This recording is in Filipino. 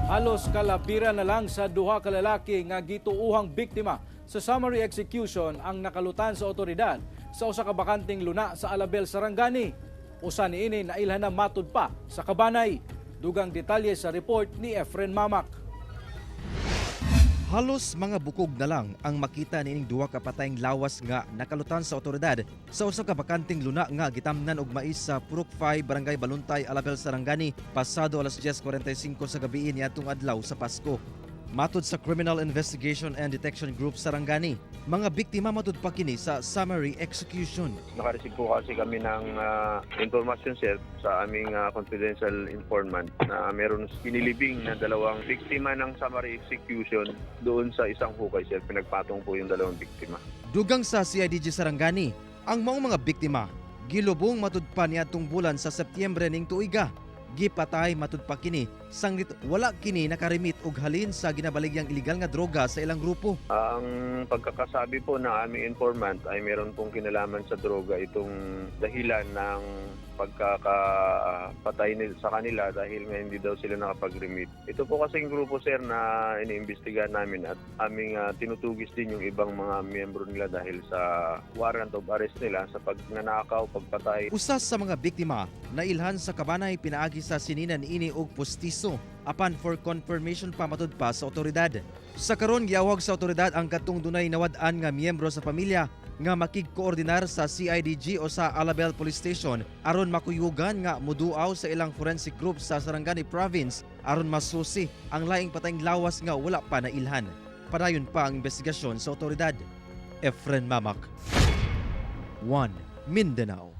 Halos kalabira na lang sa duha ka lalaki nga gituuhang biktima sa summary execution ang nakalutan sa otoridad sa usa ka bakanting luna sa Alabel, Sarangani. Usa niini nailhan na matud pa sa Kabanay. Dugang detalye sa report ni Efren Mamak. Halos mga bukog na lang ang makita nining duha ka patayng lawas nga nakalutan sa otoridad sa usa ka bakanting luna nga gitamnan og mais sa Purok 5, Barangay Baluntay, Alabel, Sarangani pasado alas 10:45 sa gabi niadtong adlaw sa Pasko. Matod sa Criminal Investigation and Detection Group Sarangani, mga biktima matud pa kini sa summary execution. Nakareceive po kasi kami ng information sir sa aming confidential informant na meron pinilibing na dalawang biktima ng summary execution doon sa isang hukay sir. Pinagpatong po yung dalawang biktima. Dugang sa CIDG Sarangani, ang maong mga biktima gilubong matud pa niadtong bulan sa Setyembre ning tuiga. Gipatay matud pa kini sanglit wala kini nakarimit og halin sa ginabaligyang illegal nga droga sa ilang grupo. Ang pagkakasabi po ng aming informant ay meron pong kinalaman sa droga itong dahilan ng pagkakapatay sa kanila dahil nga hindi daw sila nakapag-remit. Ito po kasing grupo sir na iniimbestigahan namin at aming tinutugis din yung ibang mga miyembro nila dahil sa warrant of arrest nila sa pagnanakaw, pagpatay. Usas sa mga biktima na ilhan sa Kabanay pinaagi sa sininan ini og postiso apan for confirmation pa matud pa sa otoridad. Sa karon giawag sa otoridad ang katong dunay nawad-an nga miyembro sa pamilya nga makigkoordinar sa CIDG o sa Alabel Police Station aron makuyugan nga muduaw sa ilang forensic group sa Sarangani Province aron masusi ang laing patayng lawas nga wala pa nailhan. Padayon pa ang investigasyon sa otoridad. Efren Mamak, 1 Mindanao.